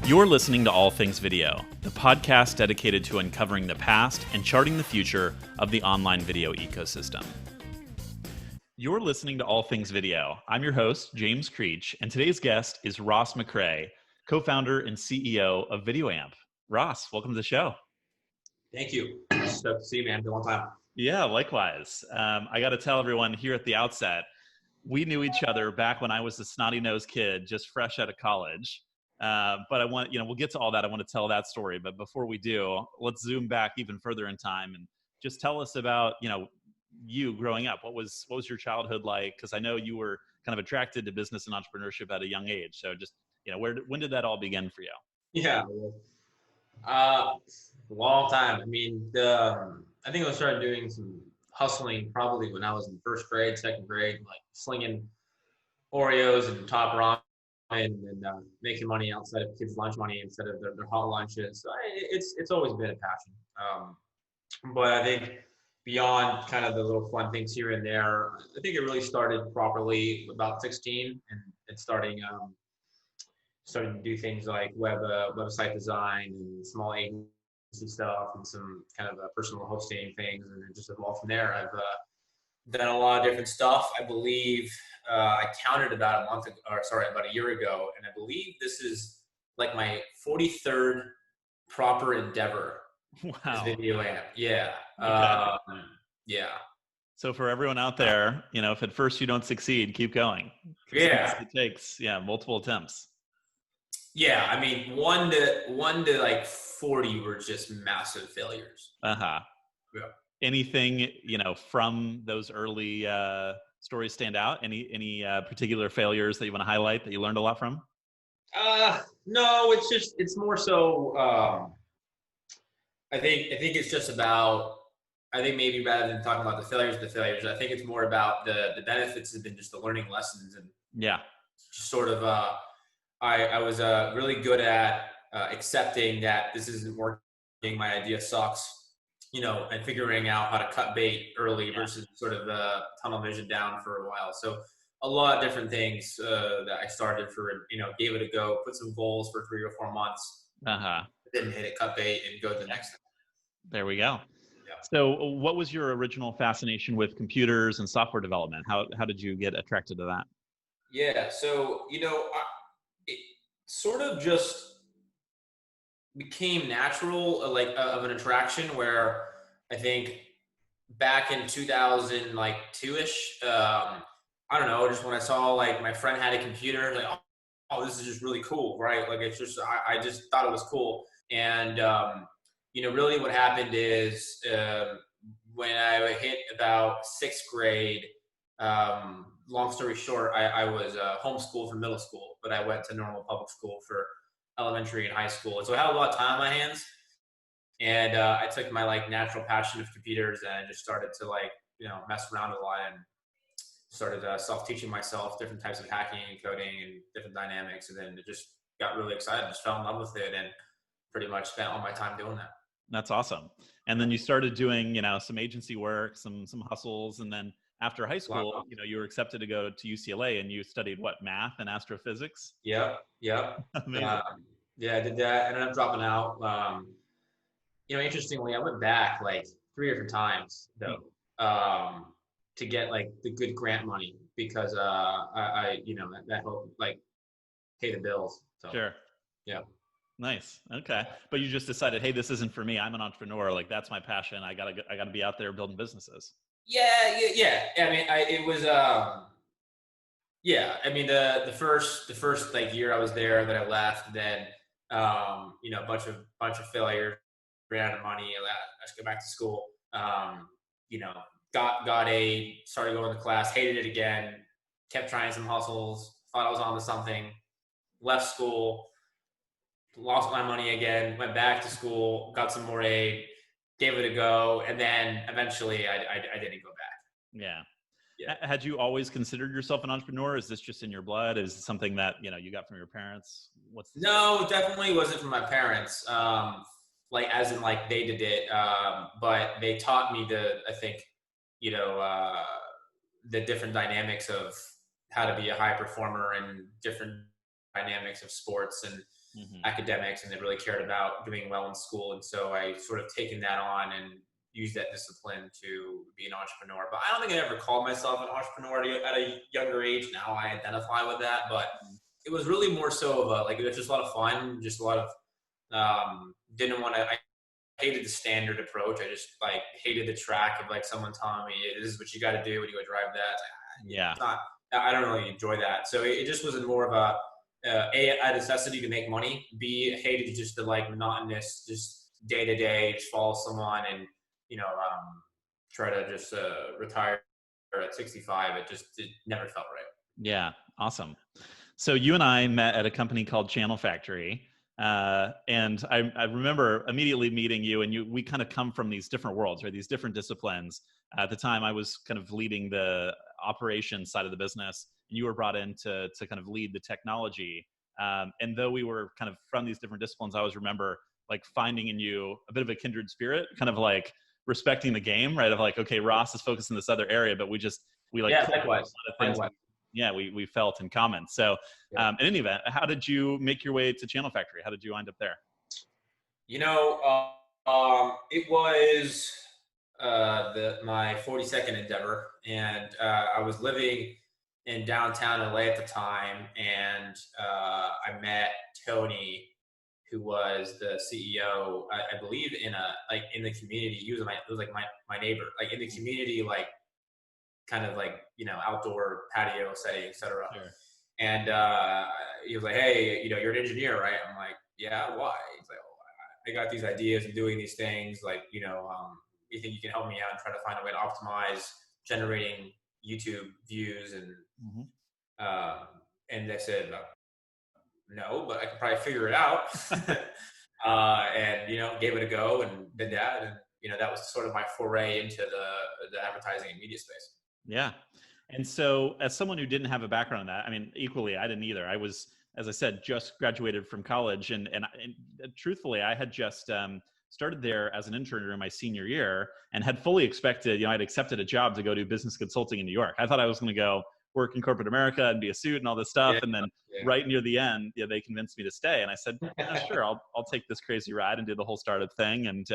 You're listening to All Things Video, the podcast dedicated to uncovering the past and charting the future of the online video ecosystem. You're listening to All Things Video. I'm your host, James Creech, and today's guest is Ross McCray, co-founder and CEO of VideoAmp. Ross, welcome to the show. Thank you. Stoked to see you, man. Been a long time. Yeah, likewise. I got to tell everyone here at the outset, we knew each other back when I was a snotty-nosed kid, just fresh out of college. But I want, we'll get to all that. I want to tell that story. But before we do, let's zoom back even further in time and just tell us about, you growing up. What was your childhood like? Because I know you were kind of attracted to business and entrepreneurship at a young age. So just, when did that all begin for you? Yeah, long time. I mean, I think I started doing some hustling probably when I was in first grade, second grade, like slinging Oreos and Top Ramen and making money outside of kids' lunch money instead of their hot lunches. So it's always been a passion. But I think beyond kind of the little fun things here and there, I think it really started properly about 16 and starting to do things like website design and small agency stuff and some kind of personal hosting things, and it just evolved from there. I've done a lot of different stuff. I believe I counted about a year ago, and I believe this is like my 43rd proper endeavor. Wow. VideoAmp. Yeah. Okay. Yeah. So for everyone out there, if at first you don't succeed, keep going. Yeah. It takes, multiple attempts. Yeah. I mean, one to like 40 were just massive failures. Uh-huh. Yeah. Anything, from those early stories stand out? Any particular failures that you want to highlight that you learned a lot from? No, it's more so, I think it's just about, I think maybe rather than talking about the failures, I think it's more about the benefits have been just the learning lessons and just sort of, I was really good at accepting that this isn't working, my idea sucks, and figuring out how to cut bait early versus sort of tunnel vision down for a while. So a lot of different things that I started for, gave it a go, put some goals for 3 or 4 months, didn't hit it, cut bait, and go to the next thing. There we go. Yeah. So what was your original fascination with computers and software development? How did you get attracted to that? Yeah. So, it sort of just became natural, of an attraction where I think back in 2002-ish, I don't know, just when I saw like my friend had a computer, like, oh, this is just really cool, right? Like it's just, I just thought it was cool. And, really what happened is when I hit about 6th grade, long story short, I was homeschooled for middle school, but I went to normal public school for elementary and high school. And so I had a lot of time on my hands. And I took my natural passion of computers and I just started to mess around a lot and started self-teaching myself different types of hacking and coding and different dynamics. And then it just got really excited, just fell in love with it and pretty much spent all my time doing that. That's awesome. And then you started doing, some agency work, some hustles. And then after high school, you were accepted to go to UCLA and you studied what, math and astrophysics? Yep. Amazing. Yeah, I did that. I ended up dropping out. Interestingly, I went back 3 different times though, to get the good grant money because I that helped pay the bills. So, sure. Yeah. Nice. Okay. But you just decided, hey, this isn't for me. I'm an entrepreneur. That's my passion. I gotta be out there building businesses. Yeah. I mean, it was, I mean, the first year I was there that I left, then, a bunch of failures, ran out of money. Let's go back to school. Started going to class, hated it again, kept trying some hustles, thought I was onto something, left school, lost my money again, went back to school, got some more aid, gave it a go, and then eventually I didn't go back. Yeah. Had you always considered yourself an entrepreneur? Is this just in your blood? Is it something that, you got from your parents? No, definitely wasn't from my parents. As in they did it. But they taught me the different dynamics of how to be a high performer and different dynamics of sports. And academics, and they really cared about doing well in school. And so I sort of taken that on and used that discipline to be an entrepreneur. But I don't think I ever called myself an entrepreneur at a younger age. Now I identify with that, but it was really more so of like, it was just a lot of fun, just a lot of, didn't want to, I hated the standard approach. I just like hated the track of like someone telling me, this is what you got to do when you go drive that. Yeah. It's not, I don't really enjoy that. So it just was more of a necessity to make money. B, hated just the like monotonous, just day to day, just follow someone and, try to just retire at 65. It never felt right. Yeah. Awesome. So you and I met at a company called Channel Factory. And I remember immediately meeting you, and we kind of come from these different worlds, right? These different disciplines. At the time, I was kind of leading the operations side of the business, and you were brought in to kind of lead the technology. And though we were kind of from these different disciplines, I always remember like finding in you a bit of a kindred spirit, kind of like respecting the game, right? Of like, okay, Ross is focused in this other area, but we like likewise. a lot of things. Yeah, we felt in common. So in any event, how did you make your way to Channel Factory? How did you wind up there? It was my 42nd endeavor, and I was living in downtown LA at the time, and I met Tony, who was the CEO, I believe, in the community. It was like my neighbor, like in the community, like kind of like, outdoor patio setting, et cetera. Sure. And he was like, hey, you're an engineer, right? I'm like, yeah, why? He's like, oh, I got these ideas and doing these things. Like, you think you can help me out and try to find a way to optimize generating YouTube views? And they said, no, but I could probably figure it out. And, gave it a go and did that. And, that was sort of my foray into the advertising and media space. Yeah. And so as someone who didn't have a background in that, I mean, equally, I didn't either. I was, as I said, just graduated from college. And truthfully, I had just started there as an intern during my senior year and had fully expected, I'd accepted a job to go do business consulting in New York. I thought I was going to go work in corporate America and be a suit and all this stuff. Yeah. And then right near the end, they convinced me to stay. And I said, sure, I'll take this crazy ride and do the whole startup thing. And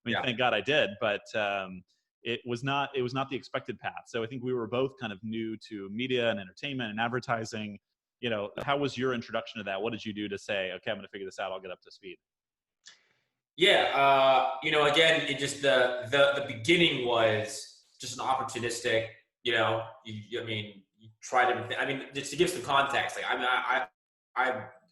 thank God I did. But it was not the expected path. So I think we were both kind of new to media and entertainment and advertising. How was your introduction to that? What did you do to say, okay, I'm going to figure this out, I'll get up to speed? Yeah. Again, it just, the beginning was just an opportunistic, you try to, just to give some context, like,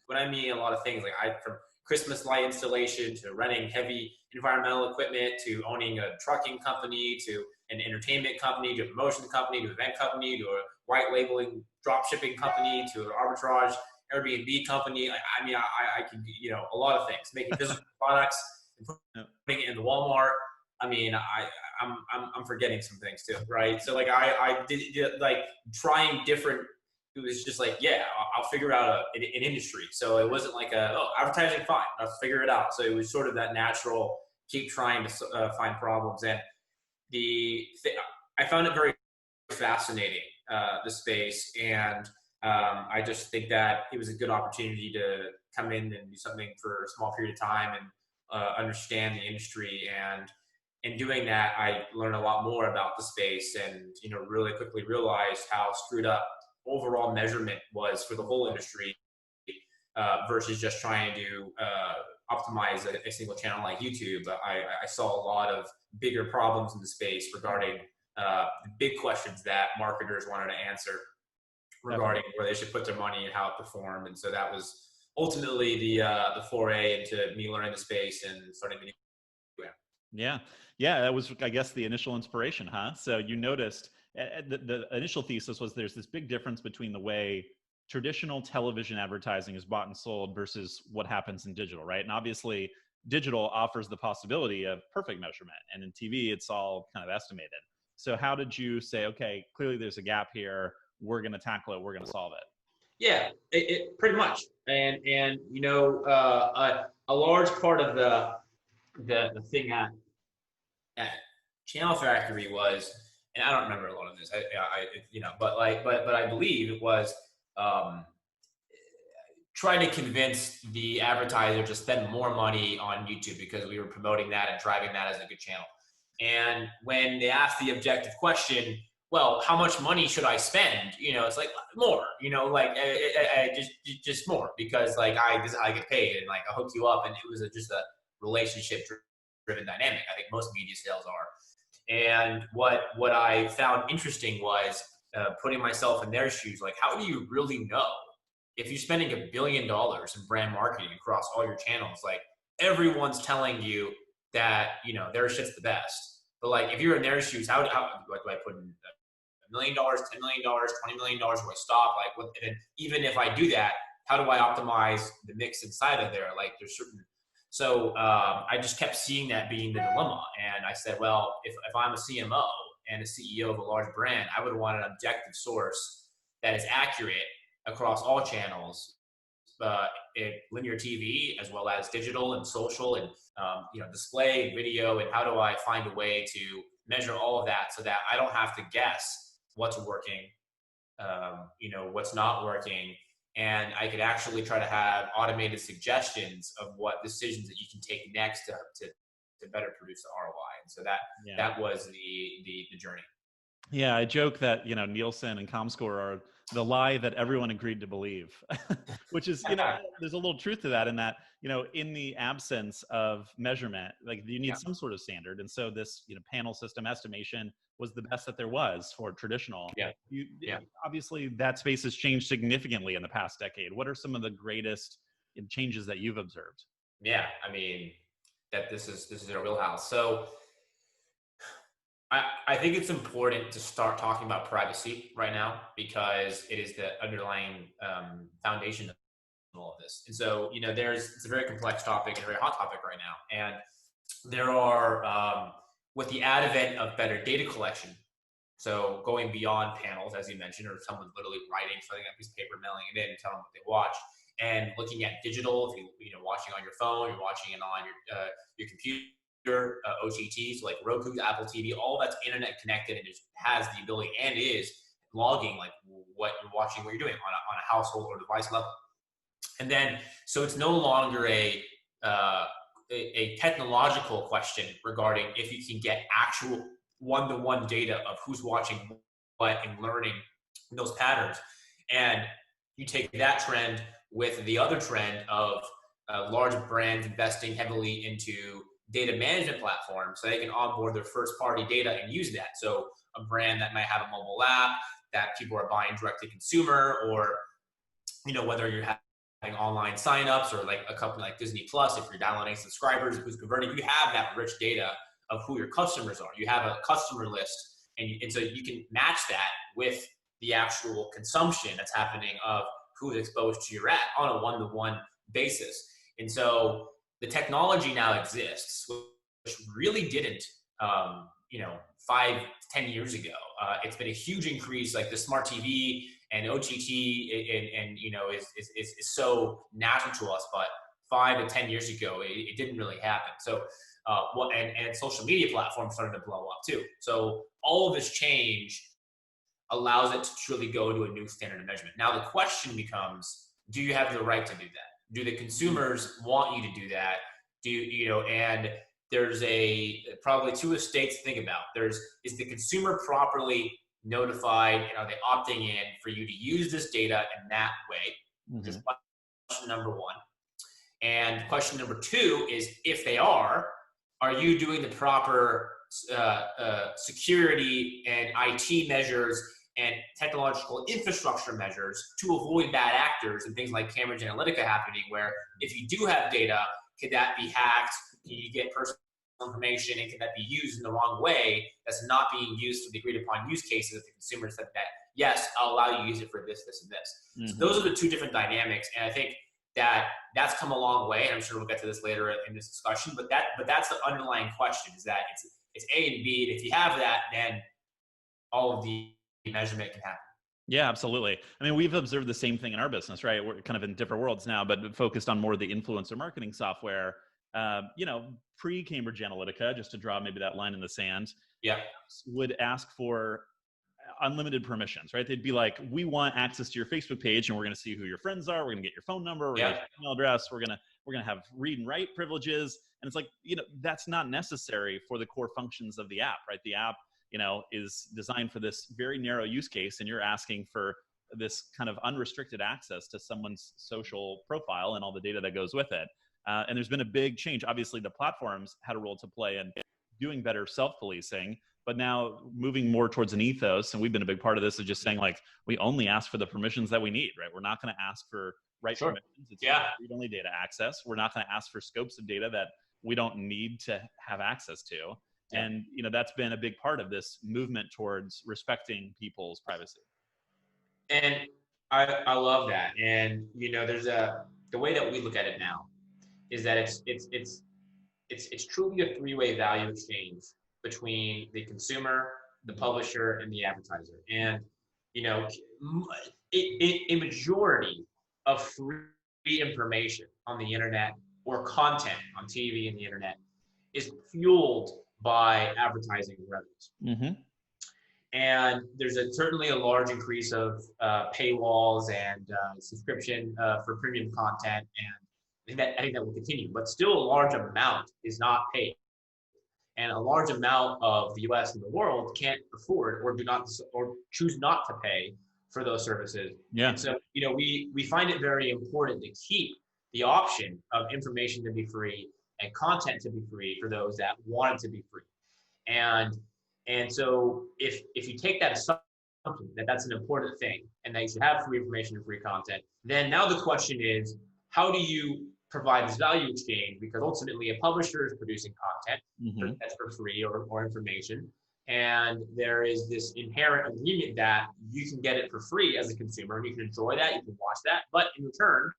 when I mean a lot of things, like from Christmas light installation to renting heavy environmental equipment to owning a trucking company to an entertainment company to a promotion company to an event company to a white labeling drop shipping company to an arbitrage Airbnb company. I could, a lot of things, making physical products and putting it in the Walmart. I'm forgetting some things too, right? So like I did like trying different. It was just like, yeah, I'll figure out an industry. So it wasn't like advertising, fine, I'll figure it out. So it was sort of that natural, keep trying to find problems. And I found it very fascinating, the space. And I just think that it was a good opportunity to come in and do something for a small period of time and understand the industry. And in doing that, I learned a lot more about the space and, really quickly realized how screwed up overall measurement was for the whole industry versus just trying to optimize a single channel like YouTube. I saw a lot of bigger problems in the space regarding big questions that marketers wanted to answer regarding where they should put their money and how it performed. And so that was ultimately the foray into me learning the space and starting to. Yeah, that was, I guess, the initial inspiration, huh? So you noticed the initial thesis was there's this big difference between the way traditional television advertising is bought and sold versus what happens in digital, right? And obviously, digital offers the possibility of perfect measurement, and in TV, it's all kind of estimated. So how did you say, okay, clearly there's a gap here, we're going to tackle it, we're going to solve it? Yeah, it pretty much. And a large part of the thing at Channel Factory was, and I don't remember a lot of this, but I believe it was trying to convince the advertiser to spend more money on YouTube because we were promoting that and driving that as a good channel. And when they asked the objective question, well, how much money should I spend? It's like more, like just more, because like this is how I get paid, and like I'll hook you up. And it was just a relationship driven dynamic. I think most media sales are. And what I found interesting was putting myself in their shoes. Like, how do you really know if you're spending $1 billion in brand marketing across all your channels? Like, everyone's telling you that their shit's the best. But like, if you're in their shoes, how do I put in $1 million, $10 million, $20 million? Do I stop? Like, what? And even if I do that, how do I optimize the mix inside of there? Like, there's certain. So I just kept seeing that being the dilemma, and I said, well, if I'm a CMO and a CEO of a large brand, I would want an objective source that is accurate across all channels, linear TV as well as digital and social, and display and video. And how do I find a way to measure all of that so that I don't have to guess what's working, what's not working, and I could actually try to have automated suggestions of what decisions that you can take next to better produce the ROI. And so that was the journey. Yeah, I joke that Nielsen and ComScore are the lie that everyone agreed to believe, which is there's a little truth to that, in that in the absence of measurement, like you need some sort of standard. And so this panel system estimation was the best that there was for traditional. Obviously that space has changed significantly in the past decade. What are some of the greatest changes that you've observed? Yeah, I mean, that this is their wheelhouse. So I think it's important to start talking about privacy right now, because it is the underlying foundation of all of this. And so, it's a very complex topic and a very hot topic right now. And there are, with the advent of better data collection, so going beyond panels, as you mentioned, or someone literally writing something on a piece of paper, mailing it in, and telling them what they watch, and looking at digital, if you're watching on your phone, you're watching it on your computer, OTTs like Roku, Apple TV, all that's internet connected, and it has the ability and is logging like what you're watching, what you're doing on a household or device level. And then, so it's no longer a technological question regarding if you can get actual one-to-one data of who's watching what and learning those patterns. And you take that trend with the other trend of large brands investing heavily into data management platforms so they can onboard their first-party data and use that. So a brand that might have a mobile app that people are buying direct to consumer, or whether you're having online signups, or like a company like Disney Plus, if you're downloading subscribers who's converting, you have that rich data of who your customers are. You have a customer list, and so you can match that with the actual consumption that's happening of who's exposed to your ad on a one-to-one basis. And so the technology now exists, which really didn't, 5-10 years ago. It's been a huge increase, like the smart TV and OTT, and is so natural to us. But 5 to 10 years ago, it didn't really happen. So, and social media platforms started to blow up too. So all of this change allows it to truly go to a new standard of measurement. Now the question becomes, do you have the right to do that? Do the consumers want you to do that? And there's probably two estates to think about. Is the consumer properly notified, and are they opting in for you to use this data in that way? This is question number one. And question number two is, if they are you doing the proper security and IT measures and technological infrastructure measures to avoid bad actors and things like Cambridge Analytica happening, where if you do have data, could that be hacked? Can you get personal information, and can that be used in the wrong way that's not being used for the agreed upon use cases if the consumer said that, yes, I'll allow you to use it for this, this, and this. So those are the two different dynamics. And I think that's come a long way, and I'm sure we'll get to this later in this discussion, but that's the underlying question, is that it's A and B, and if you have that, then all of the measurement can happen. Yeah, absolutely. I mean, we've observed the same thing in our business, right? We're kind of in different worlds now, but focused on more the influencer marketing software. Pre-Cambridge Analytica, just to draw maybe that line in the sand, would ask for unlimited permissions, right? They'd be like, we want access to your Facebook page, and we're going to see who your friends are. We're going to get your phone number. We're going to get your email address. We're going to have read and write privileges. And it's like, that's not necessary for the core functions of the app, right? The app, is designed for this very narrow use case, and you're asking for this kind of unrestricted access to someone's social profile and all the data that goes with it. And there's been a big change. Obviously, the platforms had a role to play in doing better self-policing, but now moving more towards an ethos, and we've been a big part of this, is just saying, like, we only ask for the permissions that we need, right? We're not going to ask for permissions. It's read-only data access. We're not going to ask for scopes of data that we don't need to have access to. And, that's been a big part of this movement towards respecting people's privacy. And I love that. And, there's the way that we look at it now is that it's truly a three-way value exchange between the consumer, the publisher, and the advertiser. And, a majority of free information on the internet or content on TV and the internet is fueled by advertising revenues. Mm-hmm. And there's certainly a large increase of paywalls and subscription for premium content, and I think that will continue. But still, a large amount is not paid, and a large amount of the U.S. and the world can't afford or choose not to pay for those services. Yeah. And so, we find it very important to keep the option of information to be free and content to be free for those that want it to be free. And so if you take that assumption that that's an important thing and that you should have free information and free content, then now the question is, how do you provide this value exchange? Because ultimately a publisher is producing content that's for free or information. And there is this inherent agreement that you can get it for free as a consumer and you can enjoy that, you can watch that. But in return,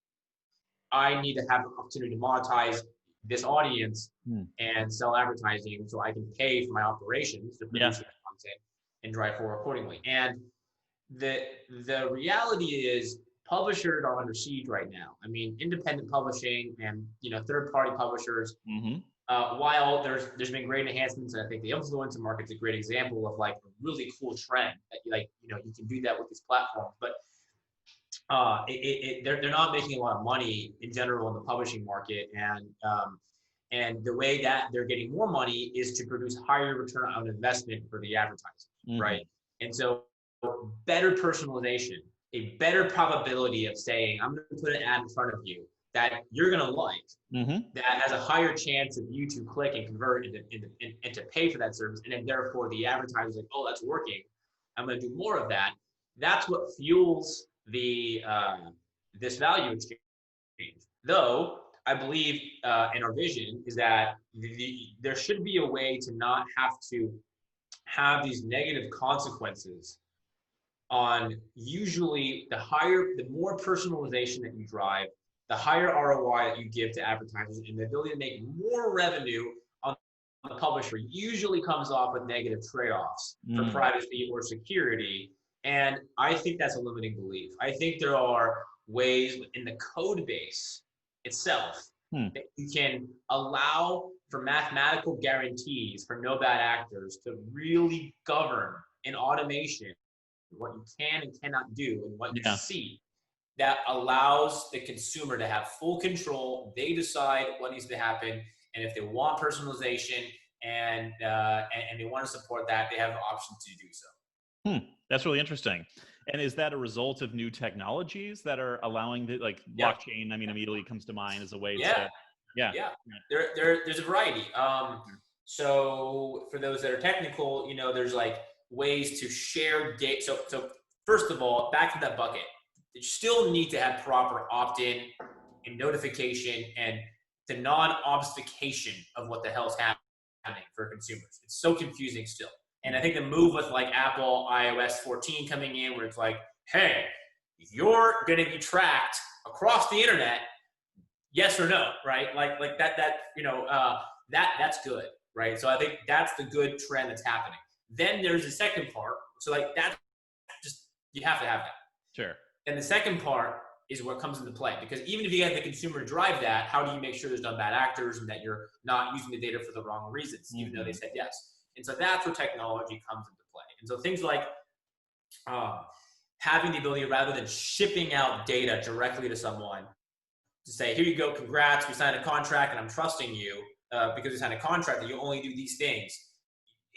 I need to have the opportunity to monetize this audience and sell advertising so I can pay for my operations to produce that content and drive forward accordingly. And the reality is publishers are under siege right now. I mean, independent publishing and third-party publishers, while there's been great enhancements, and I think the influencer market's a great example of like a really cool trend that you can do that with these platforms, but they're not making a lot of money in general in the publishing market, and the way that they're getting more money is to produce higher return on investment for the advertisers, right? And so better personalization, a better probability of saying, I'm going to put an ad in front of you that you're going to like, that has a higher chance of you to click and convert and to pay for that service, and then therefore the advertiser's like, oh, that's working, I'm going to do more of that. That's what fuels the this value exchange. Though I believe, and our vision is that there should be a way to not have to have these negative consequences on usually the more personalization that you drive, the higher ROI that you give to advertisers, and the ability to make more revenue on the publisher usually comes off with negative trade-offs for privacy or security. And I think that's a limiting belief. I think there are ways in the code base itself that you can allow for mathematical guarantees for no bad actors to really govern in automation what you can and cannot do and what you see, that allows the consumer to have full control. They decide what needs to happen, and if they want personalization and they want to support that, they have the option to do so. That's really interesting. And is that a result of new technologies that are allowing the blockchain? I mean, immediately comes to mind as a way to. There's a variety. So for those that are technical, there's like ways to share data. So first of all, back to that bucket, you still need to have proper opt-in and notification and the non-obfuscation of what the hell's happening for consumers. It's so confusing still. And I think the move with like Apple iOS 14 coming in, where it's like, hey, you're going to be tracked across the internet, yes or no, right? Like that's good, right? So I think that's the good trend that's happening. Then there's the second part. So like that's just, you have to have that. Sure. And the second part is what comes into play, because even if you get the consumer to drive that, how do you make sure there's no bad actors and that you're not using the data for the wrong reasons, even though they said yes? And so that's where technology comes into play. And so things like having the ability, rather than shipping out data directly to someone, to say, here you go, congrats, we signed a contract and I'm trusting you because we signed a contract that you only do these things.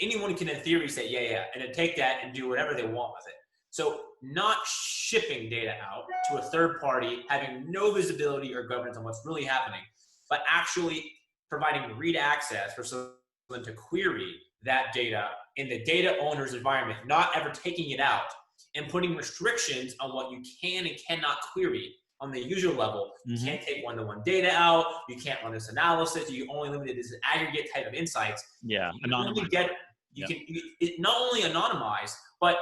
Anyone can in theory say, yeah, and then take that and do whatever they want with it. So not shipping data out to a third party, having no visibility or governance on what's really happening, but actually providing read access for someone to query that data in the data owner's environment, not ever taking it out, and putting restrictions on what you can and cannot query on the user level. You can't take one-to-one data out. You can't run this analysis. You only limit it as an aggregate type of insights. Yeah, you only get, it not only anonymized, but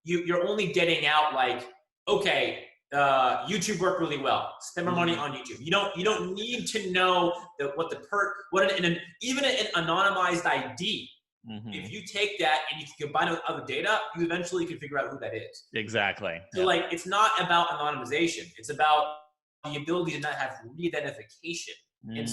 you're only getting out like, okay, YouTube worked really well. Spend more money on YouTube. You don't need to know even an anonymized ID. If you take that and you can combine it with other data, you eventually can figure out who that is. Exactly. So like, it's not about anonymization. It's about the ability to not have re-identification. And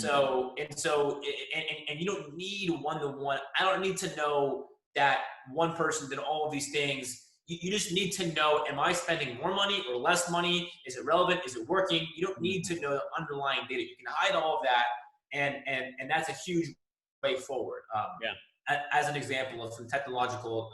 you don't need one-to-one. I don't need to know that one person did all of these things. You just need to know, am I spending more money or less money? Is it relevant? Is it working? You don't need to know the underlying data. You can hide all of that, and that's a huge way forward. As an example of some technological,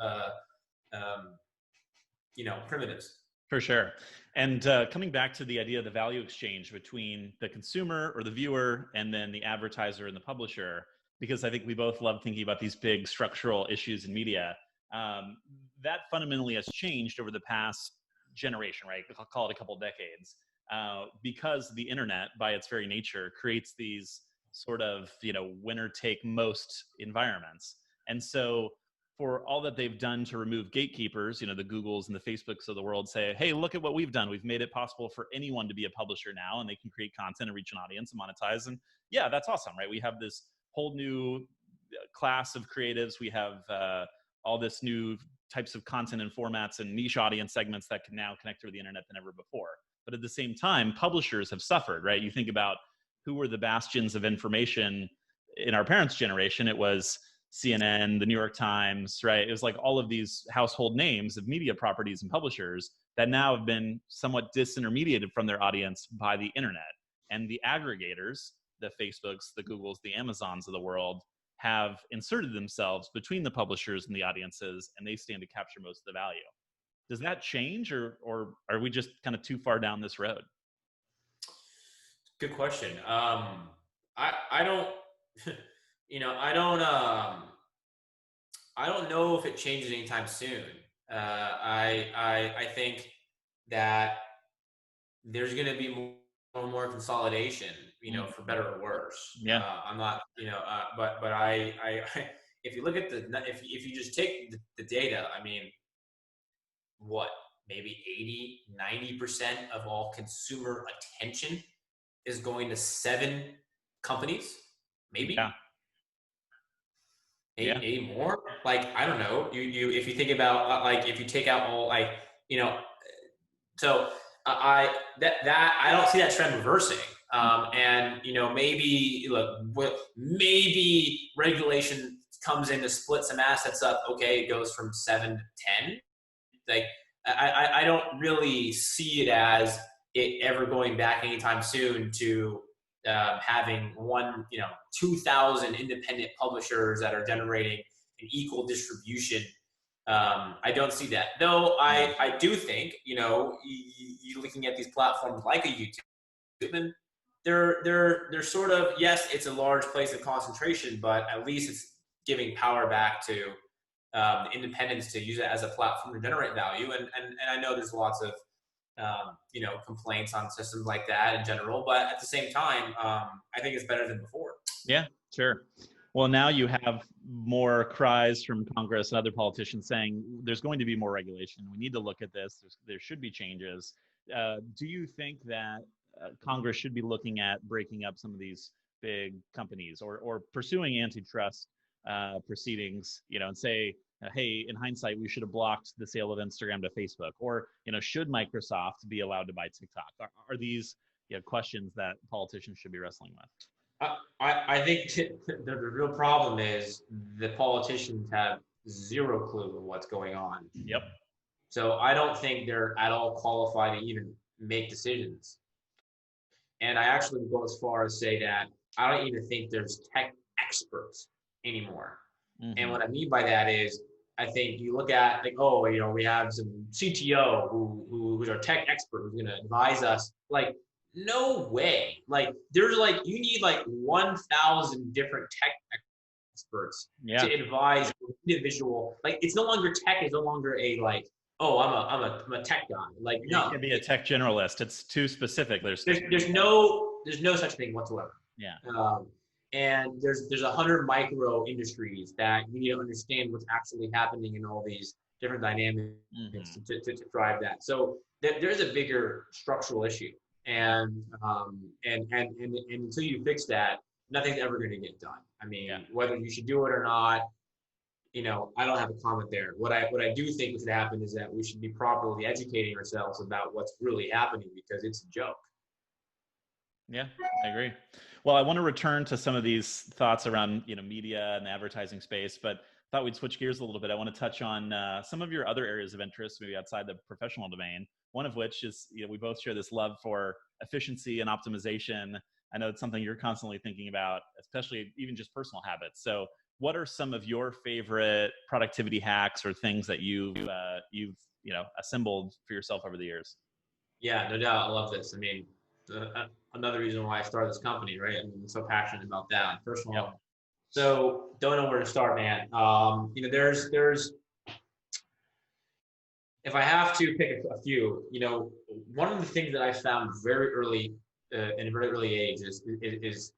primitives. For sure. And coming back to the idea of the value exchange between the consumer or the viewer and then the advertiser and the publisher, because I think we both love thinking about these big structural issues in media. That fundamentally has changed over the past generation, right? I'll call it a couple decades, because the internet, by its very nature, creates these sort of, winner take most environments. And so for all that they've done to remove gatekeepers, the Googles and the Facebooks of the world say, hey, look at what we've done. We've made it possible for anyone to be a publisher now, and they can create content and reach an audience and monetize. And yeah, that's awesome, right? We have this whole new class of creatives. We have all this new types of content and formats and niche audience segments that can now connect through the internet than ever before. But at the same time, publishers have suffered, right? You think about who were the bastions of information in our parents' generation. It was CNN, the New York Times, right? It was like all of these household names of media properties and publishers that now have been somewhat disintermediated from their audience by the internet. And the aggregators, the Facebooks, the Googles, the Amazons of the world, have inserted themselves between the publishers and the audiences, and they stand to capture most of the value. Does that change, or are we just kind of too far down this road? Good question. I don't, I don't know if it changes anytime soon. I think that there's going to be more and more consolidation, for better or worse. Yeah. I'm not, but I if you look at if you just take the data, I mean, what, maybe 80-90% of all consumer attention is going to 7 companies, maybe. Yeah. Eight more. Like, I don't know. You if you think about if you take out all so I don't see that trend reversing. And maybe regulation comes in to split some assets up. Okay, it goes from 7 to 10. Like, I don't really see it as it ever going back anytime soon to having 2,000 independent publishers that are generating an equal distribution. I don't see that. Though I do think, you're looking at these platforms like a YouTube, and they're sort of, yes, it's a large place of concentration, but at least it's giving power back to independents to use it as a platform to generate value. And I know there's lots of complaints on systems like that in general, but at the same time, I think it's better than before. Yeah, sure. Well, now you have more cries from Congress and other politicians saying there's going to be more regulation. We need to look at this. There should be changes. Do you think that Congress should be looking at breaking up some of these big companies or pursuing antitrust proceedings, and say, hey, in hindsight, we should have blocked the sale of Instagram to Facebook, or, should Microsoft be allowed to buy TikTok? Are these questions that politicians should be wrestling with? I think the real problem is the politicians have zero clue of what's going on. Yep. So I don't think they're at all qualified to even make decisions. And I actually go as far as say that I don't even think there's tech experts anymore. And what I mean by that is, I think you look at like, oh, we have some CTO who's our tech expert who's going to advise us. Like, no way. Like, there's like, you need like 1,000 different tech experts to advise individual. Like, it's no longer tech. It's no longer a like, oh, I'm a tech guy. Like, no, you can be a tech generalist. It's too specific. There's no such thing whatsoever. Yeah. And there's 100 micro industries that you need to understand what's actually happening in all these different dynamics to drive that. So there's a bigger structural issue, and until you fix that, nothing's ever going to get done. I mean, whether you should do it or not, I don't have a comment there. What I do think should happen is that we should be properly educating ourselves about what's really happening, because it's a joke. Yeah, I agree. Well, I want to return to some of these thoughts around, media and the advertising space, but thought we'd switch gears a little bit. I want to touch on some of your other areas of interest, maybe outside the professional domain. One of which is, we both share this love for efficiency and optimization. I know it's something you're constantly thinking about, especially even just personal habits. So what are some of your favorite productivity hacks or things that you've assembled for yourself over the years? Yeah, no doubt. I love this. I mean, another reason why I started this company, right? I mean, I'm so passionate about that. First of all, so don't know where to start, man. There's if I have to pick a few, one of the things that I found very early in a very early age is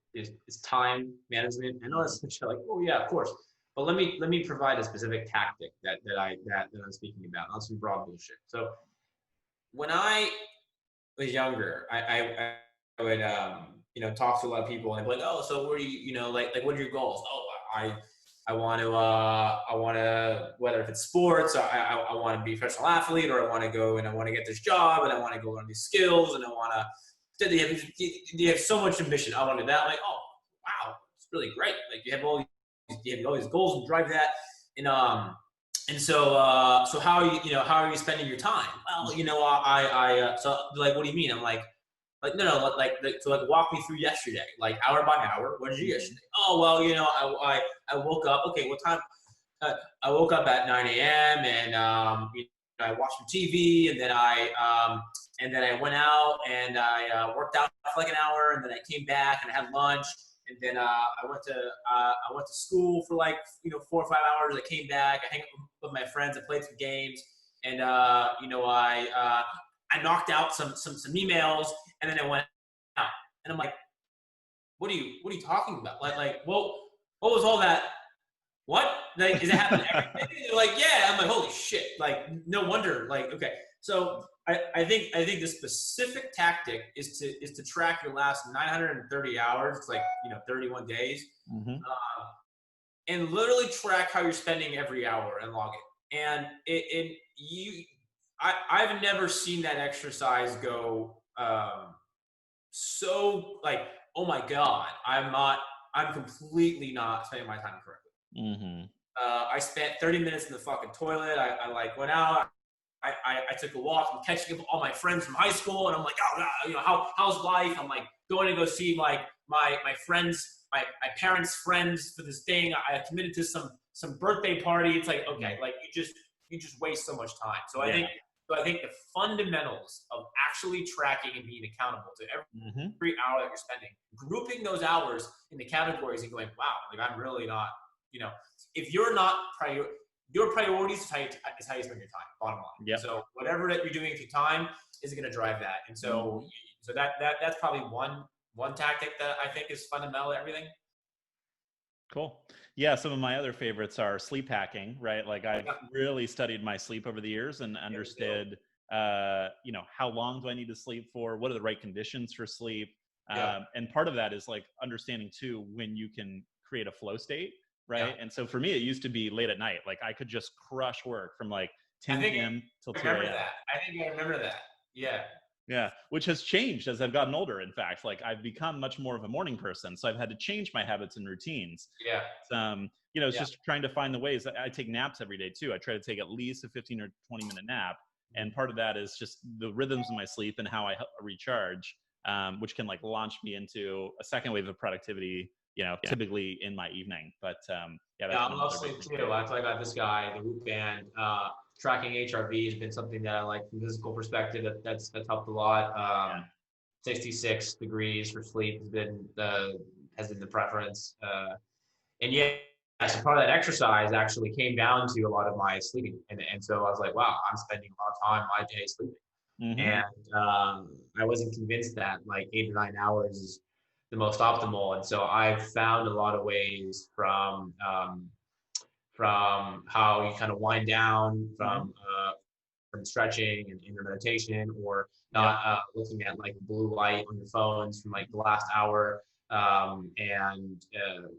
time management. I know that's like, oh yeah, of course. But let me provide a specific tactic that I'm speaking about, not some broad bullshit. So when I was younger, I would talk to a lot of people, and I'd be like, oh, so where do you like what are your goals? Oh, I want to whether if it's sports, I want to be a professional athlete, or I want to go and I want to get this job, and I want to go learn these skills, and I want to. You have so much ambition. I want to do that. I'm like, oh wow, it's really great. Like you have all these goals and drive that, and so how are you spending your time? Well, so like, what do you mean? I'm like no, so like walk me through yesterday, like hour by hour. What did you do yesterday? Oh well, I woke up. Okay, what time? I woke up at 9 a.m. and I watched some TV, and then I went out and I worked out for like an hour, and then I came back and I had lunch, and then I went to school for like 4 or 5 hours. I came back, I hang out with my friends, I played some games, and I knocked out some emails, and then I went out. And I'm like, what are you talking about? Like, well, what was all that? What? Like, is it happening every day? They're like, yeah. I'm like, holy shit. Like, no wonder. Like, okay. So I think the specific tactic is to track your last 930 hours. It's like 31 days, and literally track how you're spending every hour and log it. And I've never seen that exercise go so like, oh my God, I'm completely not spending my time correctly. I spent 30 minutes in the fucking toilet. I like went out. I took a walk. I'm catching up with all my friends from high school, and I'm like, oh, how's life? I'm like going to go see like my friends, my parents' friends for this thing. I committed to some birthday party. It's like, okay, like you just waste so much time. So I think the fundamentals of actually tracking and being accountable to every hour that you're spending, grouping those hours into categories and going, wow, like I'm really not, if you're not your priorities is how you spend your time, bottom line. Yep. So whatever that you're doing with your time is going to drive that. And so, that's probably one tactic that I think is fundamental to everything. Cool. Yeah, some of my other favorites are sleep hacking, right? Like I've really studied my sleep over the years and understood, how long do I need to sleep for? What are the right conditions for sleep? And part of that is like understanding too, when you can create a flow state, right? And so for me, it used to be late at night. Like I could just crush work from like 10 p.m. till 2 a.m. I think I remember that. Yeah. Yeah, which has changed as I've gotten older. In fact, like I've become much more of a morning person, so I've had to change my habits and routines. Yeah. you know, it's just trying to find the ways. I take naps every day too. I try to take at least a 15 or 20-minute nap. And part of that is just the rhythms of my sleep and how I recharge, which can like launch me into a second wave of productivity, you know, typically in my evening. But that's I love sleep too. That's why I got this guy, the Whoop Band. Tracking HRV has been something that I like from a physical perspective. That's helped a lot. 66 degrees for sleep has been the preference. And so part of that exercise actually came down to a lot of my sleeping. And so I was like, wow, I'm spending a lot of time my day sleeping. And I wasn't convinced that like 8 or 9 hours is the most optimal. And so I've found a lot of ways from how you kind of wind down from stretching and inner meditation, or not looking at like blue light on your phones from like the last hour, and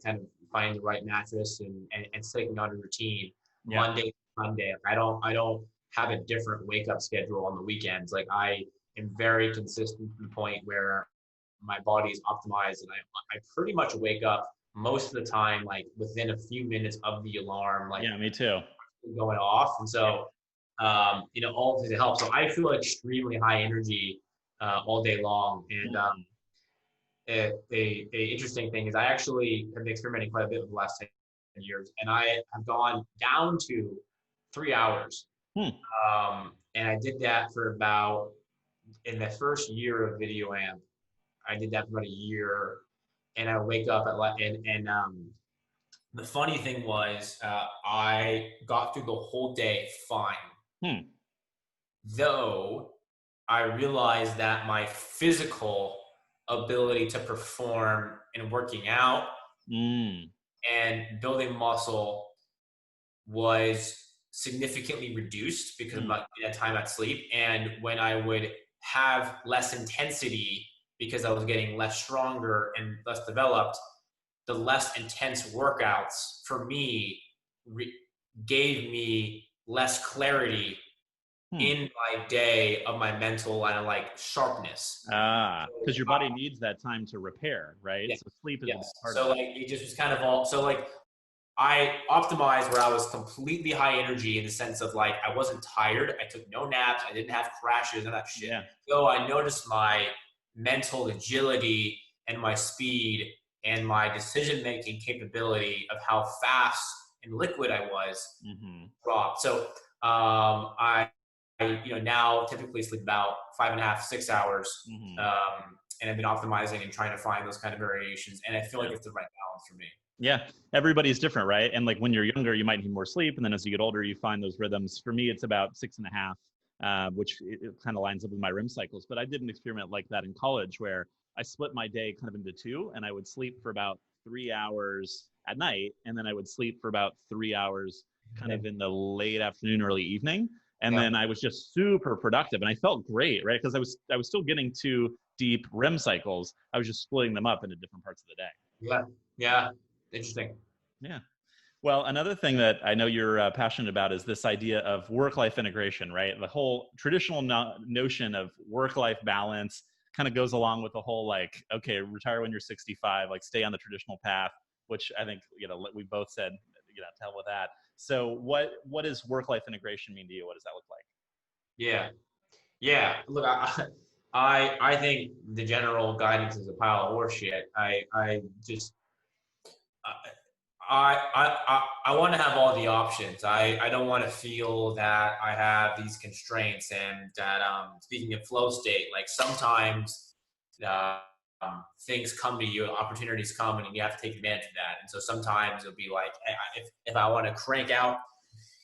kind of finding the right mattress and sticking on a routine Monday to Monday. I don't have a different wake up schedule on the weekends. Like I am very consistent to the point where my body is optimized, and I pretty much wake up most of the time like within a few minutes of the alarm, like me too, going off. And so you know, all of it helps. So I feel extremely high energy all day long. And a interesting thing is I actually have been experimenting quite a bit over the last 10 years, and I have gone down to 3 hours. And I did that for about, in the first year of VideoAmp, I did that for about a year, and I wake up at like, and the funny thing was, I got through the whole day fine. Though I realized that my physical ability to perform in working out and building muscle was significantly reduced because of my time at sleep. And when I would have less intensity because I was getting less stronger and less developed, the less intense workouts for me gave me less clarity in my day of my mental and like sharpness. Because your body needs that time to repair, right? So sleep is a big part of it. So like it just was kind of all, so like I optimized where I was completely high energy in the sense of like I wasn't tired, I took no naps, I didn't have crashes, none of that shit. So I noticed my mental agility and my speed and my decision-making capability of how fast and liquid I was dropped. So I now typically sleep about 5.5, 6 hours. And I've been optimizing and trying to find those kind of variations. And I feel like it's the right balance for me. Yeah, everybody's different, right? And like when you're younger, you might need more sleep. And then as you get older, you find those rhythms. For me, it's about 6.5, which it kind of lines up with my REM cycles. But I did an experiment like that in college where I split my day kind of into two, and I would sleep for about 3 hours at night. And then I would sleep for about 3 hours kind of in the late afternoon, early evening. And then I was just super productive, and I felt great, right? Because I was still getting 2 deep REM cycles. I was just splitting them up into different parts of the day. Yeah. Interesting. Yeah. Well, another thing that I know you're passionate about is this idea of work-life integration, right? The whole traditional notion of work-life balance kind of goes along with the whole like, okay, retire when you're 65, like stay on the traditional path, which I think, we both said, to hell with that. So what does work-life integration mean to you? What does that look like? Yeah. Look, I think the general guidance is a pile of horseshit. I want to have all the options. I don't want to feel that I have these constraints, and that speaking of flow state, like sometimes things come to you, opportunities come, and you have to take advantage of that. And so sometimes it'll be like, if I want to crank out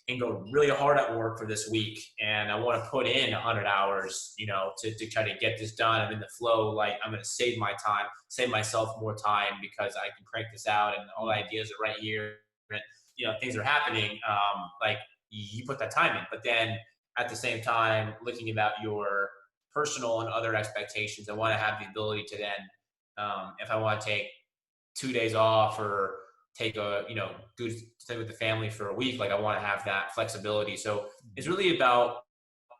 and go really hard at work for this week, and I want to put in 100 hours, to try to get this done, I'm in the flow, like I'm going to save my time, save myself more time because I can crank this out and all the ideas are right here, and things are happening. Like you put that time in, but then at the same time, looking about your personal and other expectations, I want to have the ability to then, if I want to take 2 days off or take a, good stay with the family for a week, like I want to have that flexibility. So it's really about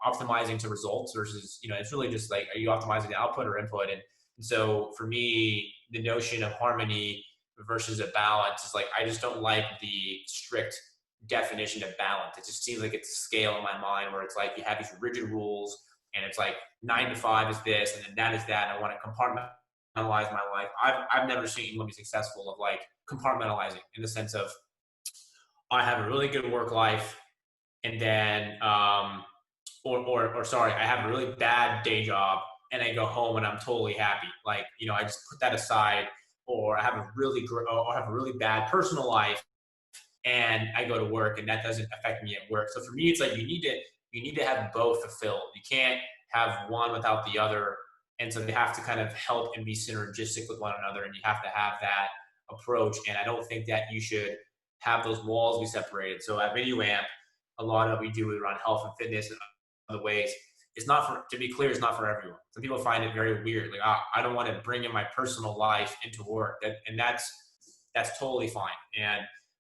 optimizing to results versus, it's really just like, are you optimizing the output or input? And so for me, the notion of harmony versus a balance is like, I just don't like the strict definition of balance. It just seems like it's a scale in my mind where it's like you have these rigid rules and it's like 9 to 5 is this and then that is that. And I want to compartmentalize my life. I've never seen anyone be successful of like compartmentalizing in the sense of I have a really good work life and then or sorry, I have a really bad day job and I go home and I'm totally happy. Like, you know, I just put that aside, or I have a really bad personal life and I go to work and that doesn't affect me at work. So for me, it's like you need to have both fulfilled. You can't have one without the other. And so they have to kind of help and be synergistic with one another. And you have to have that approach. And I don't think that you should have those walls be separated. So at VideoAmp, a lot of what we do around health and fitness and other ways, it's not for, to be clear, it's not for everyone. Some people find it very weird. Like, I don't want to bring in my personal life into work. And that's totally fine.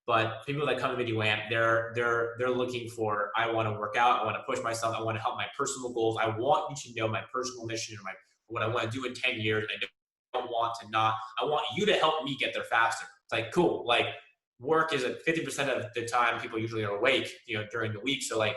But people that come to VideoAmp, they're looking for, I want to work out, I want to push myself, I want to help my personal goals. I want you to know my personal mission and what I want to do in 10 years. I want you to help me get there faster. It's like, cool. Like, work is at 50% of the time people usually are awake, you know, during the week. So like,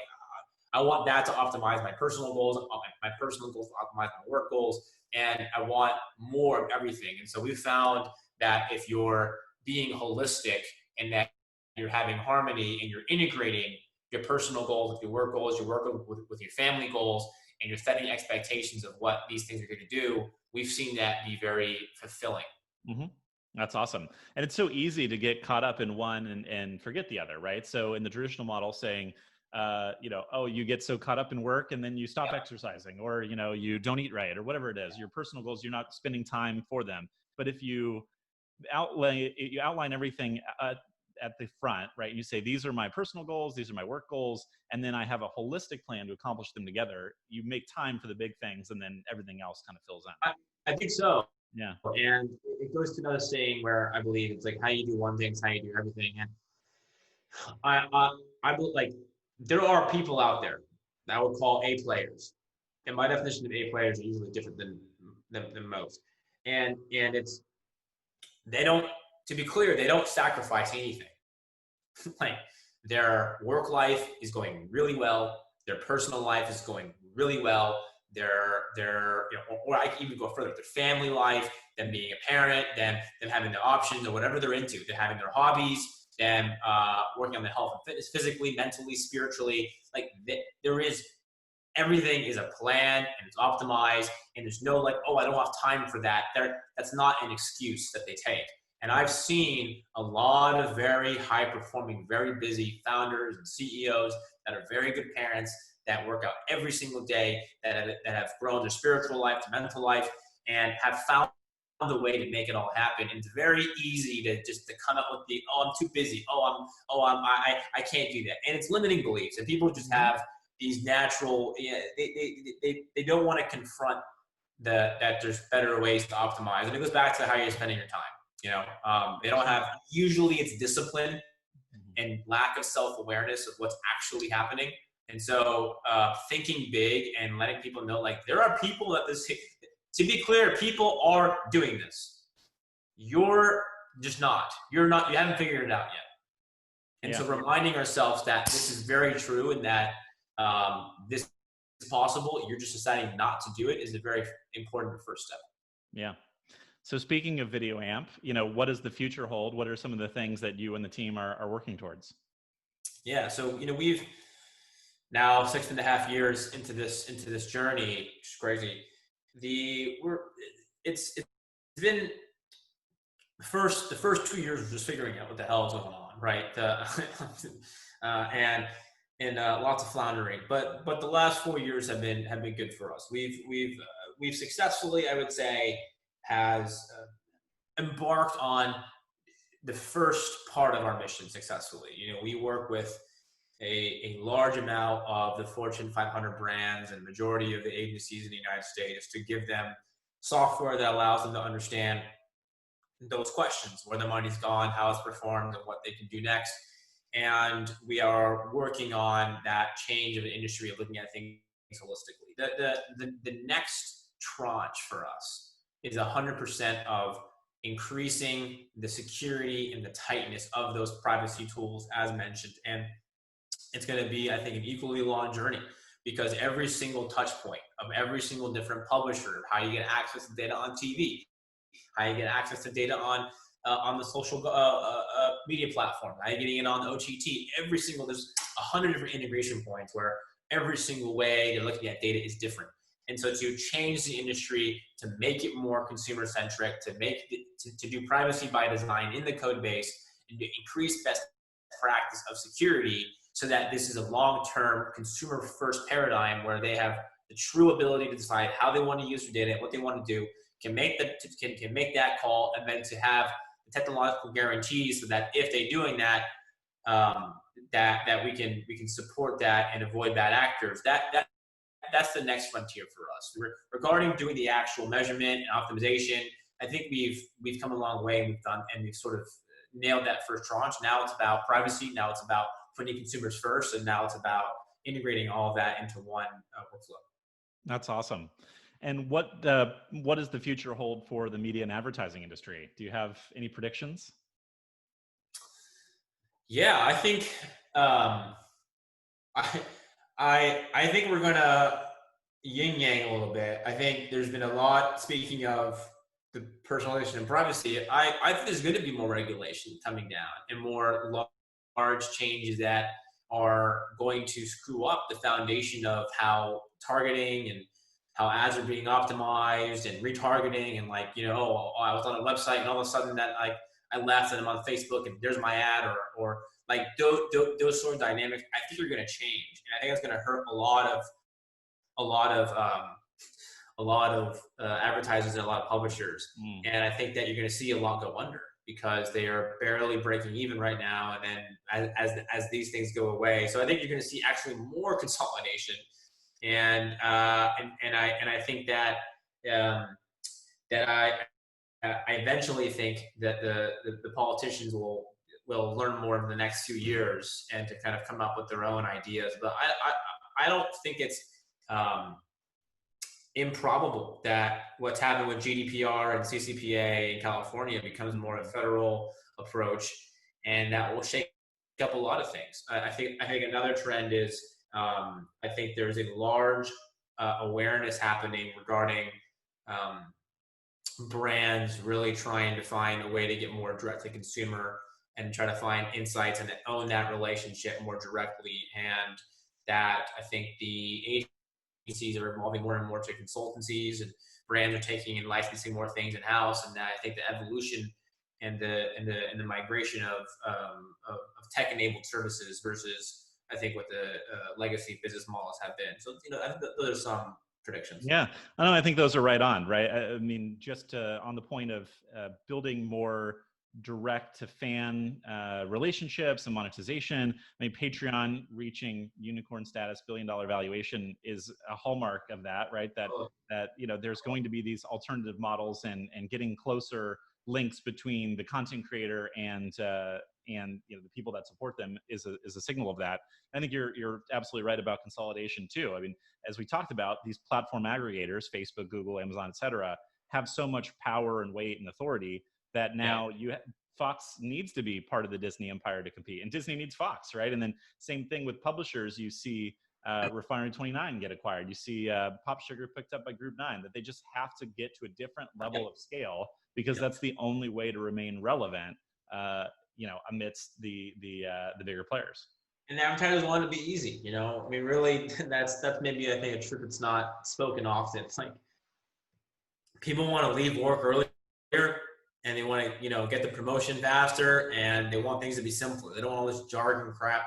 I want that to optimize my personal goals, my personal goals to optimize my work goals. And I want more of everything. And so we found that if you're being holistic and that you're having harmony and you're integrating your personal goals with your work goals, you're working with your family goals, and you're setting expectations of what these things are going to do, we've seen that be very fulfilling. Mm-hmm. That's awesome. And it's so easy to get caught up in one and forget the other, right? So in the traditional model saying, you know, oh, you get so caught up in work and then you stop exercising, or, you know, you don't eat right, or whatever it is, your personal goals, you're not spending time for them. But if you outline everything at the front, right? You say, these are my personal goals, these are my work goals, and then I have a holistic plan to accomplish them together. You make time for the big things, and then everything else kind of fills in. I think so. Yeah. And it goes to another saying where I believe it's like, how you do one thing is how you do everything. And I believe, like, there are people out there that I would call A players. And my definition of A players are usually different than most. And it's, to be clear, they don't sacrifice anything. Like, their work life is going really well. Their personal life is going really well. Their you know, or I can even go further, their family life, them being a parent, them having their options or whatever they're into, them having their hobbies, them working on their health and fitness, physically, mentally, spiritually. Like, everything is a plan and it's optimized, and there's no like, oh, I don't have time for that. That's not an excuse that they take. And I've seen a lot of very high performing, very busy founders and CEOs that are very good parents, that work out every single day, that have grown their spiritual life to mental life, and have found the way to make it all happen. And it's very easy to come up with the, oh, I'm too busy. I can't do that. And it's limiting beliefs. And people just have these natural, they don't want to confront that there's better ways to optimize. And it goes back to how you're spending your time. You know, they don't have, usually it's discipline and lack of self-awareness of what's actually happening. And so thinking big and letting people know, like, there are people that to be clear, people are doing this. You're just not. You haven't figured it out yet. And so reminding ourselves that this is very true and that this is possible, you're just deciding not to do it, is a very important first step. Yeah. So speaking of VideoAmp, you know, what does the future hold? What are some of the things that you and the team are working towards? Yeah. So, you know, we've now 6.5 years into this journey, which is crazy. It's been the first 2 years of just figuring out what the hell is going on, right? And lots of floundering, but the last 4 years have been good for us. We've successfully, I would say, has embarked on the first part of our mission successfully. You know, we work with a large amount of the Fortune 500 brands and majority of the agencies in the United States to give them software that allows them to understand those questions, where the money's gone, how it's performed, and what they can do next. And we are working on that change of the industry of looking at things holistically. The next tranche for us is 100% of increasing the security and the tightness of those privacy tools, as mentioned. And it's going to be, I think, an equally long journey, because every single touch point of every single different publisher, how you get access to data on TV, how you get access to data on the social media platform, how you getting it on OTT, there's 100 different integration points where every single way you're looking at data is different. And so to change the industry, to make it more consumer centric, to do privacy by design in the code base, and to increase best practice of security, so that this is a long-term consumer first paradigm where they have the true ability to decide how they want to use their data and what they want to do, can make that call, and then to have the technological guarantees so that if they're doing that, that we can support that and avoid bad actors. That's the next frontier for us. Regarding doing the actual measurement and optimization, I think we've come a long way, and we've sort of nailed that first tranche. Now it's about privacy. Now it's about putting consumers first, and now it's about integrating all of that into one workflow. That's awesome. And what does the future hold for the media and advertising industry? Do you have any predictions? Yeah, I think I think we're gonna yin yang a little bit. I think there's been a lot. Speaking of the personalization and privacy, I think there's going to be more regulation coming down and more large changes that are going to screw up the foundation of how targeting and how ads are being optimized and retargeting, and I was on a website and all of a sudden that I left and I'm on Facebook and there's my ad, or those sort of dynamics. I think are going to change, and I think it's going to hurt a lot of advertisers and a lot of publishers. And I think that you're going to see a lot go under, because they are barely breaking even right now. And then as these things go away, so I think you're going to see actually more consolidation. And I think that I eventually think that the politicians will learn more in the next few years, and to kind of come up with their own ideas. But I don't think it's improbable that what's happened with GDPR and CCPA in California becomes more a federal approach, and that will shake up a lot of things. I think another trend is I think there's a large awareness happening regarding brands really trying to find a way to get more direct to consumer and try to find insights and own that relationship more directly. And that I think the agencies are evolving more and more to consultancies, and brands are taking and licensing more things in house. And that I think the evolution and the migration of tech enabled services versus I think what the legacy business models have been. So I think those are some predictions. Yeah, I think those are right on. Right, I mean, just on the point of building more direct to fan relationships and monetization. I mean, Patreon reaching unicorn status, $1 billion valuation is a hallmark of that, right? That there's going to be these alternative models, and getting closer links between the content creator and the people that support them is a signal of that. I think you're absolutely right about consolidation too. I mean, as we talked about, these platform aggregators, Facebook, Google, Amazon, et cetera, have so much power and weight and authority that now Fox needs to be part of the Disney empire to compete, and Disney needs Fox, right? And then same thing with publishers. You see Refinery 29 get acquired. You see Pop Sugar picked up by Group 9. That they just have to get to a different level of scale, because that's the only way to remain relevant, amidst the bigger players. And the advertisers want it to be easy, I mean, really, that's maybe I think a truth that's not spoken often. It's like people want to leave work earlier, and they want to, get the promotion faster, and they want things to be simpler. They don't want all this jargon crap.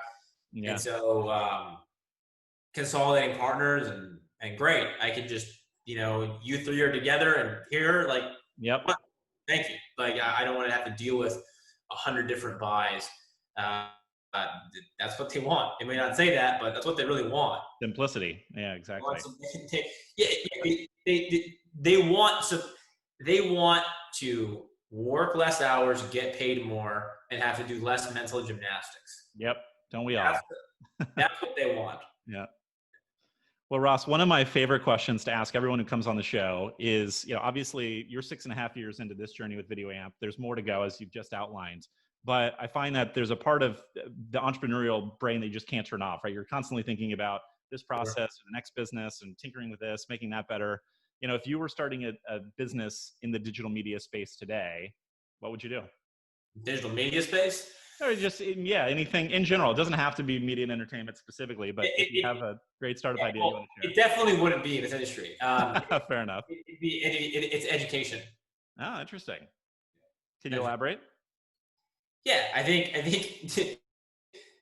Yeah. And so consolidating partners and great. I can just, you three are together and here, yep. Thank you. I don't want to have to deal with 100 different buys. That's what they want. They may not say that, but that's what they really want. Simplicity. Yeah, exactly. They want to work less hours, get paid more, and have to do less mental gymnastics. Yep. Don't we all? That's what they want. Yeah. Well, Ross, one of my favorite questions to ask everyone who comes on the show is, obviously you're 6.5 years into this journey with VideoAmp. There's more to go, as you've just outlined. But I find that there's a part of the entrepreneurial brain that you just can't turn off, right? You're constantly thinking about this process, or the next business, and tinkering with this, making that better. If you were starting a business in the digital media space today, what would you do? Digital media space? Or just, anything in general. It doesn't have to be media and entertainment specifically, but if you have a great startup idea you want to share. It definitely wouldn't be in this industry. Fair enough. It's education. Oh, interesting. Can you elaborate? Yeah, I think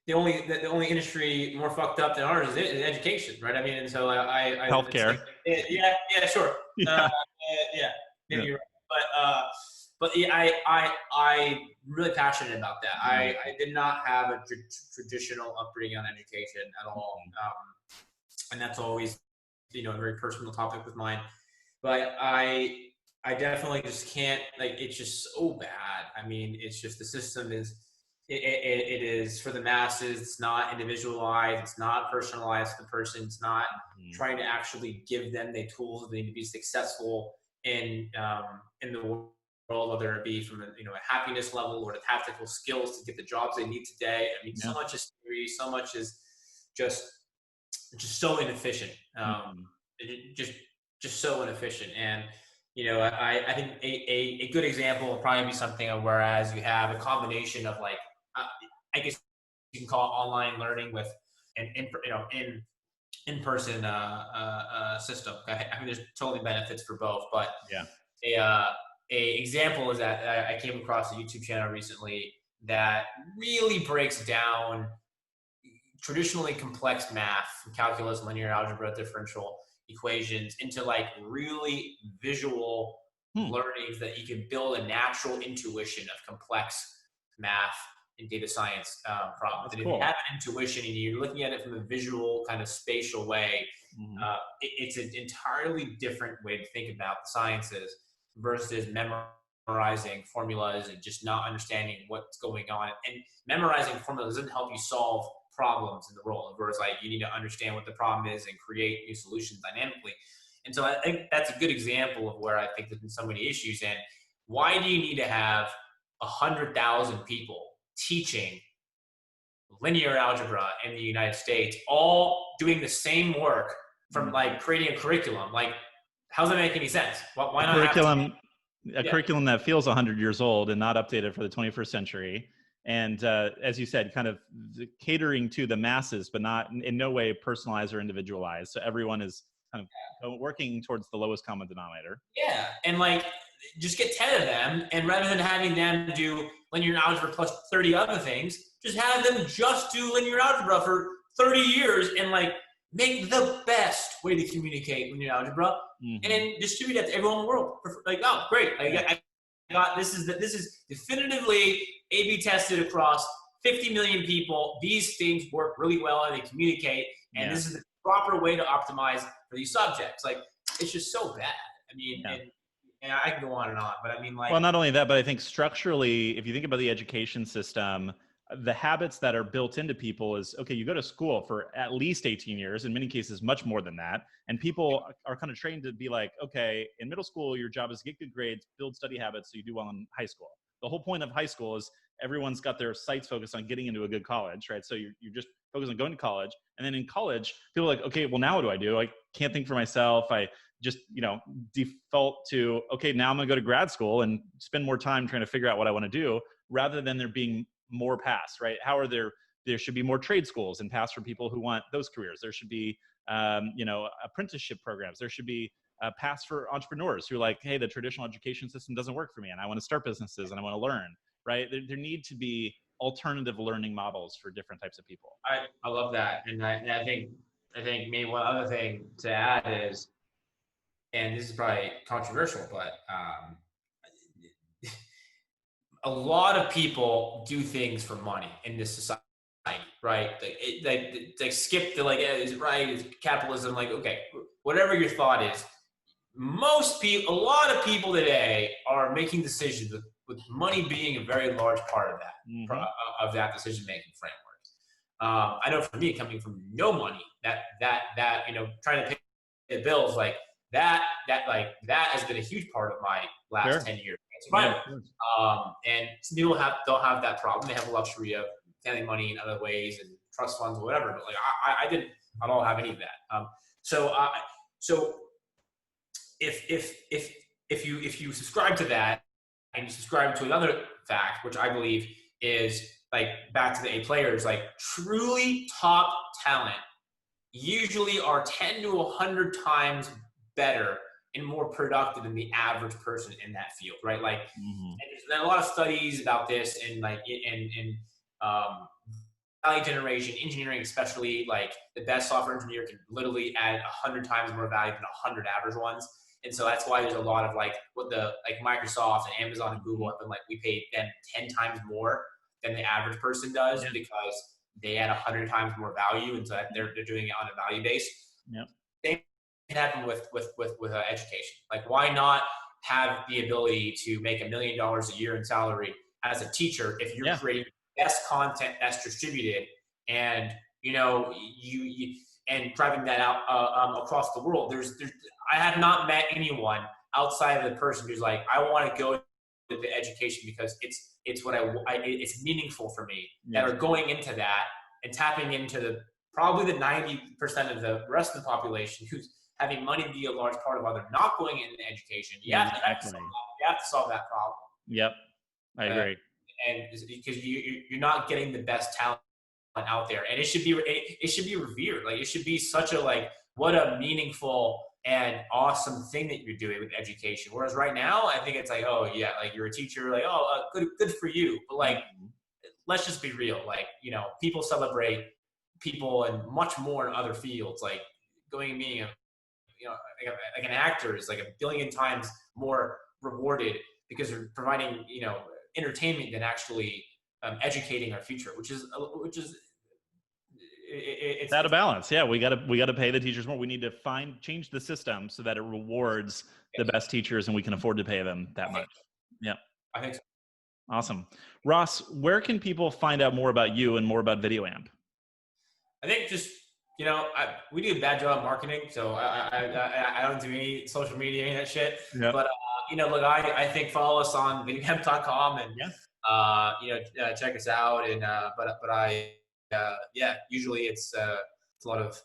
the only industry more fucked up than ours is education, right? I mean, and so I healthcare. Yeah, sure. Yeah. Maybe you're right. But yeah, I'm really passionate about that. I did not have a traditional upbringing on education at all, and that's always a very personal topic with mine. But I definitely just can't, it's just so bad. I mean, it's just the system is it is for the masses. It's not individualized. It's not personalized to the person. It's not trying to actually give them the tools that they need to be successful in the world, whether it be from a happiness level or the tactical skills to get the jobs they need today. I mean, so much is theory, so much is just so inefficient. Just so inefficient. And I think a good example will probably be something of whereas you have a combination of I guess you can call it online learning with an in-person system. I mean, there's totally benefits for both, but a example is that I came across a YouTube channel recently that really breaks down traditionally complex math, calculus, linear algebra, differential equations into really visual learnings that you can build a natural intuition of complex math and data science problems. And if you have an intuition and you're looking at it from a visual kind of spatial way, it's an entirely different way to think about the sciences versus memorizing formulas and just not understanding what's going on. And memorizing formulas doesn't help you solve problems in the world. Whereas you need to understand what the problem is and create new solutions dynamically. And so I think that's a good example of where I think there's been so many issues. And why do you need to have 100,000 people teaching linear algebra in the United States, all doing the same work from creating a curriculum? How does that make any sense? Why not curriculum that feels 100 years old and not updated for the 21st century? And as you said, kind of catering to the masses, but not in no way personalized or individualized. So everyone is kind of working towards the lowest common denominator. Yeah, and just get 10 of them, and rather than having them do linear algebra plus 30 other things, just have them just do linear algebra for 30 years and make the best way to communicate linear algebra, and then distribute that to everyone in the world. Oh, great! I got this is definitively A/B tested across 50 million people. These things work really well and they communicate, and this is the proper way to optimize for these subjects. It's just so bad. I mean, and I can go on and on, but I mean, well, not only that, but I think structurally, if you think about the education system, the habits that are built into people is, okay, you go to school for at least 18 years, in many cases, much more than that. And people are kind of trained to be okay, in middle school, your job is to get good grades, build study habits so you do well in high school. The whole point of high school is everyone's got their sights focused on getting into a good college, right? So you're just focused on going to college. And then in college, people are okay, well, now what do I do? I can't think for myself. I just, default to, okay, now I'm gonna go to grad school and spend more time trying to figure out what I want to do, rather than there being more paths, right? There should be more trade schools and paths for people who want those careers. There should be, apprenticeship programs. There should be paths for entrepreneurs who are hey, the traditional education system doesn't work for me and I want to start businesses and I want to learn, right? There need to be alternative learning models for different types of people. I love that. And I think maybe one other thing to add is, and this is probably controversial, but a lot of people do things for money in this society, right? They skip the is it right? Is capitalism? Okay, whatever your thought is, a lot of people today are making decisions with money being a very large part of that, of that decision-making framework. I know for me, coming from no money, that you know, trying to pay the bills, like that has been a huge part of my last 10 years of survival. And some people don't have that problem. They have the luxury of family money in other ways and trust funds or whatever. But like I didn't at all have any of that. So if you subscribe to that and you subscribe to another fact, which I believe is like back to the A players, like truly top talent usually are 10 to 100 times better and more productive than the average person in that field, right? Like, and there's a lot of studies about this, and like in value generation, engineering, especially, like the best software engineer can literally add 100 times more value than 100 average ones. And so that's why there's a lot of like what the like Microsoft and Amazon and Google have been like, we paid them 10 times more than the average person does because they add 100 times more value, and so they're doing it on a value base. Same can happen with education. Like, why not have the ability to make $1 million a year in salary as a teacher if you're creating best content that's distributed, and you know you and driving that out across the world. I have not met anyone outside of the person who's like, I want to go to the education because it's what it's meaningful for me, that are going into that and tapping into probably the 90% of the rest of the population who's having money be a large part of why they're not going into education. You have to solve that problem. Yep, I agree. And because you're not getting the best talent out there, and it should be revered. Like, it should be such a, like, what a meaningful and awesome thing that you're doing with education. Whereas right now, I think it's like, oh yeah, like you're a teacher, like, oh, good for you. But like, let's just be real. Like, you know, people celebrate people and much more in other fields. Like going and being like an actor is like 1 billion times more rewarded because they're providing, you know, entertainment than actually educating our future, which is it's out of balance. Yeah, we got to pay the teachers more. We need to change the system so that it rewards the best teachers, and we can afford to pay them that much. Yeah, I think so. Awesome. Ross, where can people find out more about you and more about VideoAmp? I think just, you know, we do a bad job marketing, so I don't do any social media, any of that shit. Yeah. But you know, look, I think follow us on videoamp.com and you know, check us out. And but I usually it's a lot of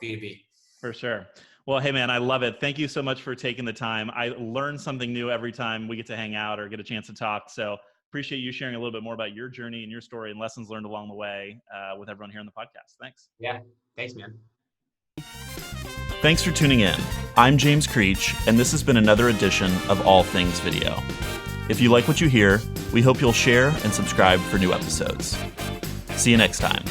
B2B. For sure. Well, hey man, I love it. Thank you so much for taking the time. I learn something new every time we get to hang out or get a chance to talk. So appreciate you sharing a little bit more about your journey and your story and lessons learned along the way with everyone here on the podcast. Thanks. Yeah. Thanks, man. Thanks for tuning in. I'm James Creech, and this has been another edition of All Things Video. If you like what you hear, we hope you'll share and subscribe for new episodes. See you next time.